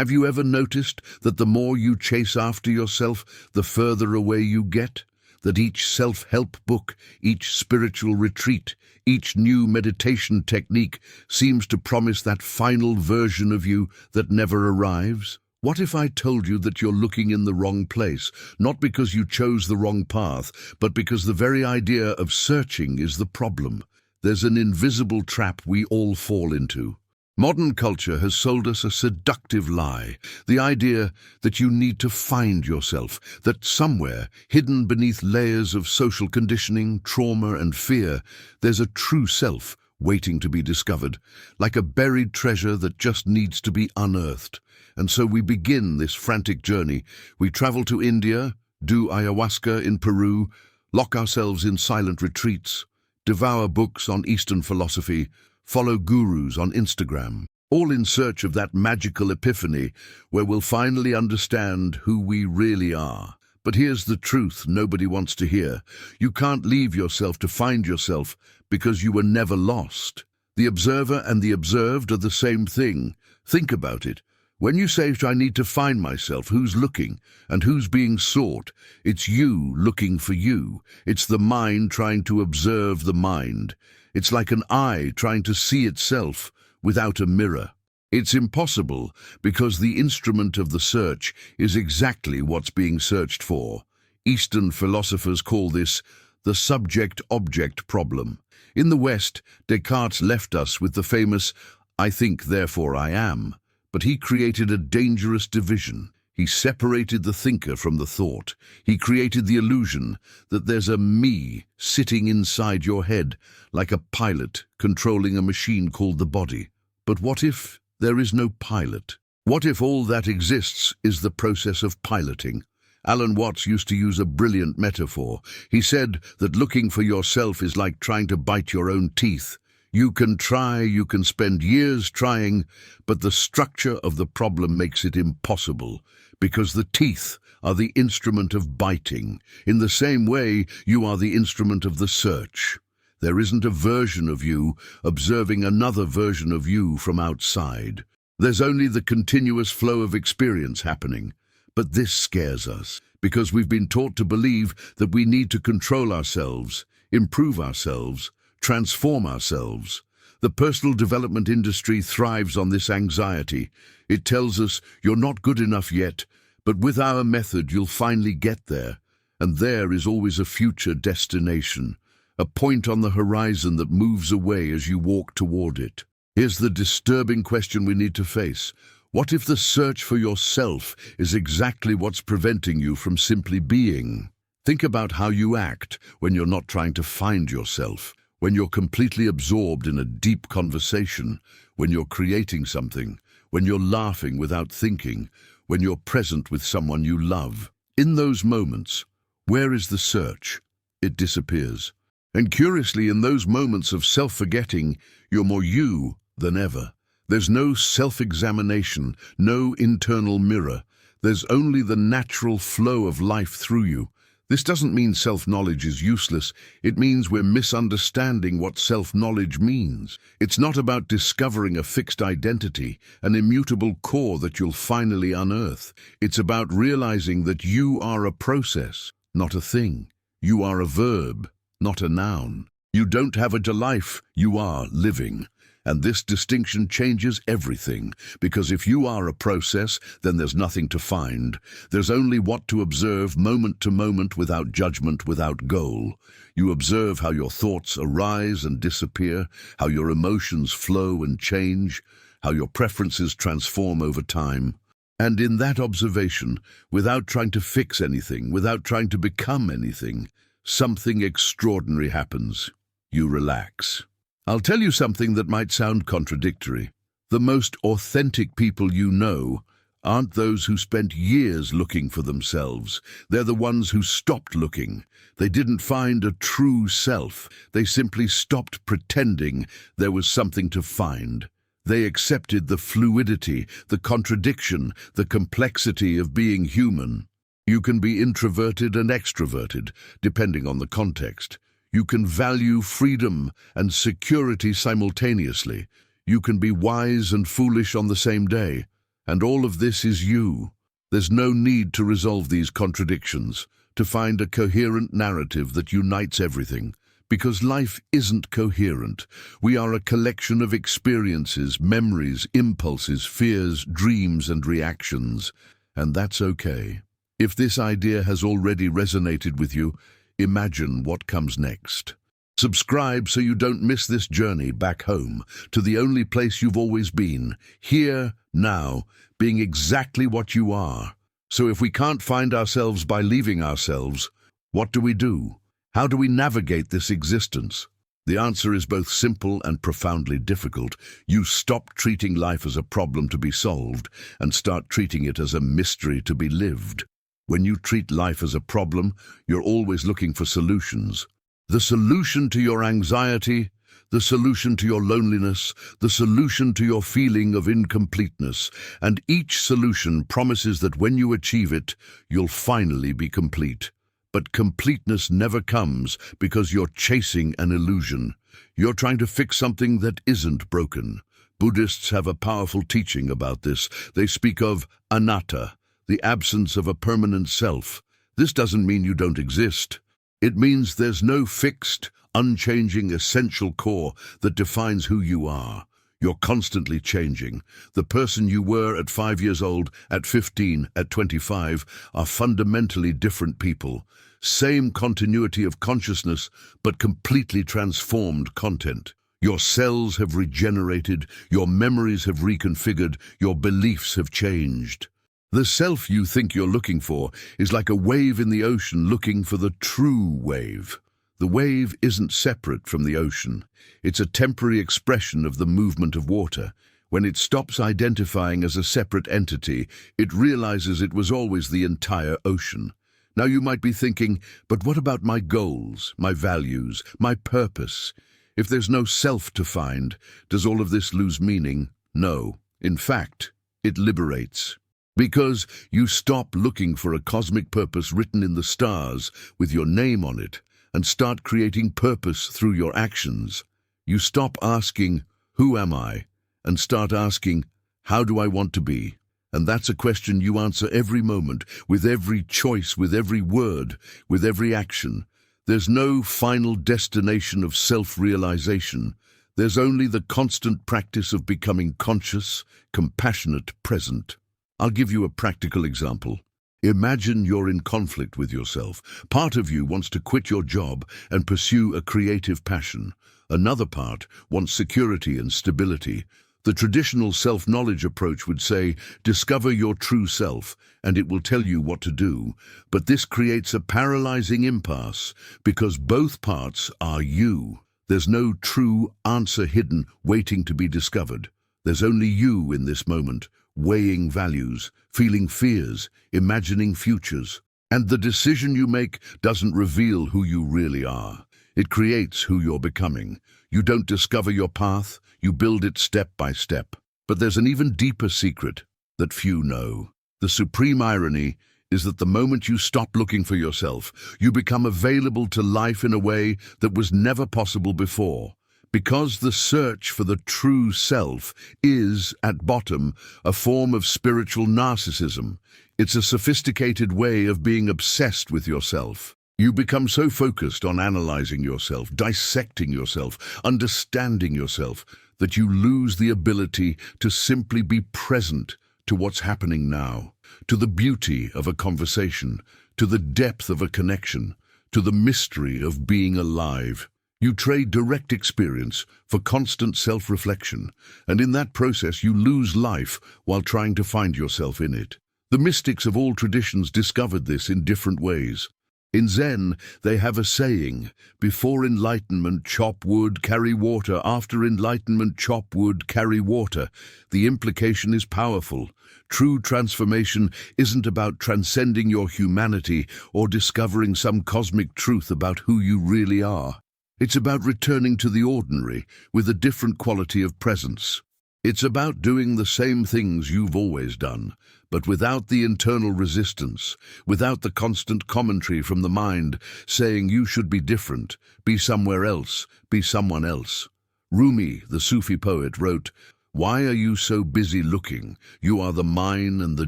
Have you ever noticed that the more you chase after yourself, the further away you get? That each self-help book, each spiritual retreat, each new meditation technique seems to promise that final version of you that never arrives? What if I told you that you're looking in the wrong place, not because you chose the wrong path, but because the very idea of searching is the problem? There's an invisible trap we all fall into. Modern culture has sold us a seductive lie, the idea that you need to find yourself, that somewhere, hidden beneath layers of social conditioning, trauma and fear, there's a true self waiting to be discovered, like a buried treasure that just needs to be unearthed. And so we begin this frantic journey. We travel to India, do ayahuasca in Peru, lock ourselves in silent retreats, devour books on Eastern philosophy, follow gurus on Instagram, all in search of that magical epiphany where we'll finally understand who we really are. But here's the truth nobody wants to hear. You can't leave yourself to find yourself because you were never lost. The observer and the observed are the same thing. Think about it. When you say, I need to find myself, who's looking and who's being sought? It's you looking for you. It's the mind trying to observe the mind. It's like an eye trying to see itself without a mirror. It's impossible because the instrument of the search is exactly what's being searched for. Eastern philosophers call this the subject-object problem. In the West, Descartes left us with the famous, I think, therefore I am. But he created a dangerous division. He separated the thinker from the thought. He created the illusion that there's a me sitting inside your head, like a pilot controlling a machine called the body. But what if there is no pilot? What if all that exists is the process of piloting? Alan Watts used to use a brilliant metaphor. He said that looking for yourself is like trying to bite your own teeth. You can try, you can spend years trying, but the structure of the problem makes it impossible, because the teeth are the instrument of biting. In the same way, you are the instrument of the search. There isn't a version of you observing another version of you from outside. There's only the continuous flow of experience happening. But this scares us, because we've been taught to believe that we need to control ourselves, improve ourselves, transform ourselves. The personal development industry thrives on this anxiety. It tells us you're not good enough yet, but with our method you'll finally get there. And there is always a future destination, a point on the horizon that moves away as you walk toward it. Here's the disturbing question we need to face. What if the search for yourself is exactly what's preventing you from simply being? Think about how you act when you're not trying to find yourself. When you're completely absorbed in a deep conversation, when you're creating something, when you're laughing without thinking, when you're present with someone you love. In those moments, where is the search? It disappears. And curiously, in those moments of self-forgetting, you're more you than ever. There's no self-examination, no internal mirror. There's only the natural flow of life through you. This doesn't mean self-knowledge is useless. It means we're misunderstanding what self-knowledge means. It's not about discovering a fixed identity, an immutable core that you'll finally unearth. It's about realizing that you are a process, not a thing. You are a verb, not a noun. You don't have a life, you are living. And this distinction changes everything, because if you are a process, then there's nothing to find. There's only what to observe moment to moment without judgment, without goal. You observe how your thoughts arise and disappear, how your emotions flow and change, how your preferences transform over time. And in that observation, without trying to fix anything, without trying to become anything, something extraordinary happens. You relax. I'll tell you something that might sound contradictory. The most authentic people you know aren't those who spent years looking for themselves. They're the ones who stopped looking. They didn't find a true self. They simply stopped pretending there was something to find. They accepted the fluidity, the contradiction, the complexity of being human. You can be introverted and extroverted, depending on the context. You can value freedom and security simultaneously. You can be wise and foolish on the same day. And all of this is you. There's no need to resolve these contradictions, to find a coherent narrative that unites everything. Because life isn't coherent. We are a collection of experiences, memories, impulses, fears, dreams, and reactions. And that's okay. If this idea has already resonated with you, imagine what comes next. Subscribe so you don't miss this journey back home, to the only place you've always been, here, now, being exactly what you are. So if we can't find ourselves by leaving ourselves, what do we do? How do we navigate this existence? The answer is both simple and profoundly difficult. You stop treating life as a problem to be solved and start treating it as a mystery to be lived. When you treat life as a problem, you're always looking for solutions. The solution to your anxiety, the solution to your loneliness, the solution to your feeling of incompleteness, and each solution promises that when you achieve it, you'll finally be complete. But completeness never comes because you're chasing an illusion. You're trying to fix something that isn't broken. Buddhists have a powerful teaching about this. They speak of anatta, the absence of a permanent self. This doesn't mean you don't exist. It means there's no fixed, unchanging, essential core that defines who you are. You're constantly changing. The person you were at 5 years old, at 15, at 25 are fundamentally different people. Same continuity of consciousness, but completely transformed content. Your cells have regenerated, your memories have reconfigured, your beliefs have changed. The self you think you're looking for is like a wave in the ocean looking for the true wave. The wave isn't separate from the ocean. It's a temporary expression of the movement of water. When it stops identifying as a separate entity, it realizes it was always the entire ocean. Now you might be thinking, but what about my goals, my values, my purpose? If there's no self to find, does all of this lose meaning? No. In fact, it liberates. Because you stop looking for a cosmic purpose written in the stars with your name on it and start creating purpose through your actions. You stop asking, who am I? And start asking, how do I want to be? And that's a question you answer every moment, with every choice, with every word, with every action. There's no final destination of self-realization. There's only the constant practice of becoming conscious, compassionate, present. I'll give you a practical example. Imagine you're in conflict with yourself. Part of you wants to quit your job and pursue a creative passion. Another part wants security and stability. The traditional self-knowledge approach would say, discover your true self, and it will tell you what to do. But this creates a paralyzing impasse, because both parts are you. There's no true answer hidden, waiting to be discovered. There's only you in this moment, weighing values, feeling fears, imagining futures. And the decision you make doesn't reveal who you really are. It creates who you're becoming. You don't discover your path, you build it step by step. But there's an even deeper secret that few know. The supreme irony is that the moment you stop looking for yourself, you become available to life in a way that was never possible before. Because the search for the true self is, at bottom, a form of spiritual narcissism. It's a sophisticated way of being obsessed with yourself. You become so focused on analyzing yourself, dissecting yourself, understanding yourself, that you lose the ability to simply be present to what's happening now, to the beauty of a conversation, to the depth of a connection, to the mystery of being alive. You trade direct experience for constant self-reflection, and in that process you lose life while trying to find yourself in it. The mystics of all traditions discovered this in different ways. In Zen, they have a saying, before enlightenment, chop wood, carry water. After enlightenment, chop wood, carry water. The implication is powerful. True transformation isn't about transcending your humanity or discovering some cosmic truth about who you really are. It's about returning to the ordinary with a different quality of presence. It's about doing the same things you've always done, but without the internal resistance, without the constant commentary from the mind saying you should be different, be somewhere else, be someone else. Rumi, the Sufi poet, wrote, Why are you so busy looking? You are the mine and the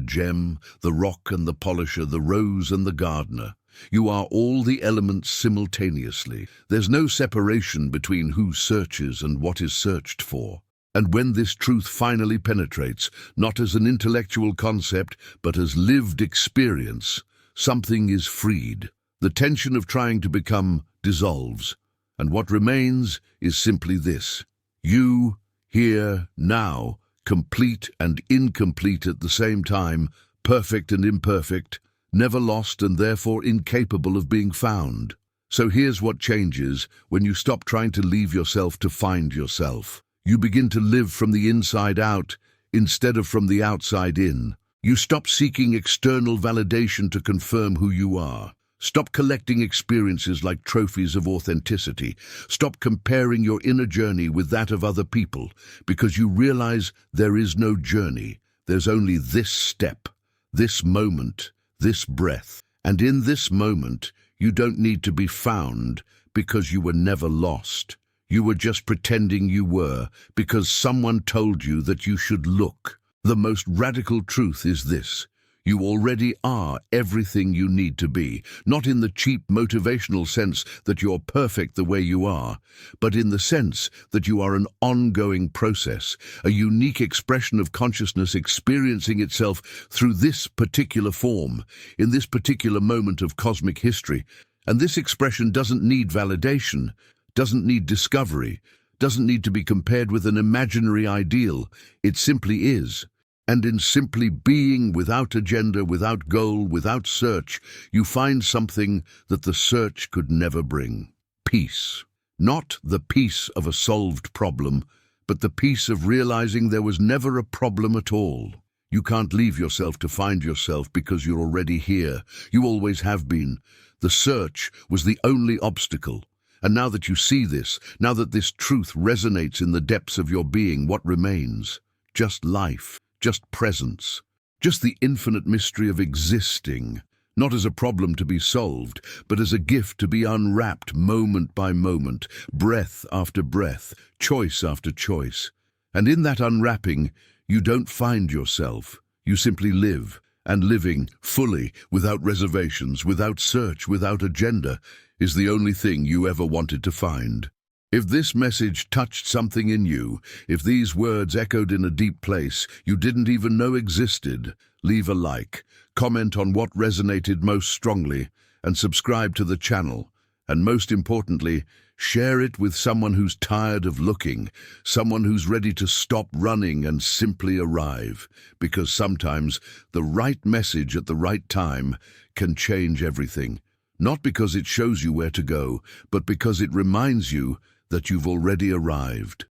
gem, the rock and the polisher, the rose and the gardener. You are all the elements simultaneously. There's no separation between who searches and what is searched for. And when this truth finally penetrates, not as an intellectual concept, but as lived experience, something is freed. The tension of trying to become dissolves, and what remains is simply this: you, here, now, complete and incomplete at the same time, perfect and imperfect, never lost and therefore incapable of being found. So here's what changes when you stop trying to leave yourself to find yourself. You begin to live from the inside out instead of from the outside in. You stop seeking external validation to confirm who you are. Stop collecting experiences like trophies of authenticity. Stop comparing your inner journey with that of other people, because you realize there is no journey. There's only this step, this moment, this breath. And in this moment, you don't need to be found because you were never lost. You were just pretending you were because someone told you that you should look. The most radical truth is this: you already are everything you need to be, not in the cheap motivational sense that you're perfect the way you are, but in the sense that you are an ongoing process, a unique expression of consciousness experiencing itself through this particular form, in this particular moment of cosmic history. And this expression doesn't need validation, doesn't need discovery, doesn't need to be compared with an imaginary ideal. It simply is. And in simply being, without agenda, without goal, without search, you find something that the search could never bring: peace. Not the peace of a solved problem, but the peace of realizing there was never a problem at all. You can't leave yourself to find yourself because you're already here. You always have been. The search was the only obstacle. And now that you see this, now that this truth resonates in the depths of your being, what remains? Just life. Just presence, just the infinite mystery of existing, not as a problem to be solved, but as a gift to be unwrapped moment by moment, breath after breath, choice after choice. And in that unwrapping, you don't find yourself. You simply live, and living fully, without reservations, without search, without agenda, is the only thing you ever wanted to find. If this message touched something in you, if these words echoed in a deep place you didn't even know existed, leave a like, comment on what resonated most strongly, and subscribe to the channel. And most importantly, share it with someone who's tired of looking, someone who's ready to stop running and simply arrive. Because sometimes the right message at the right time can change everything. Not because it shows you where to go, but because it reminds you that you've already arrived.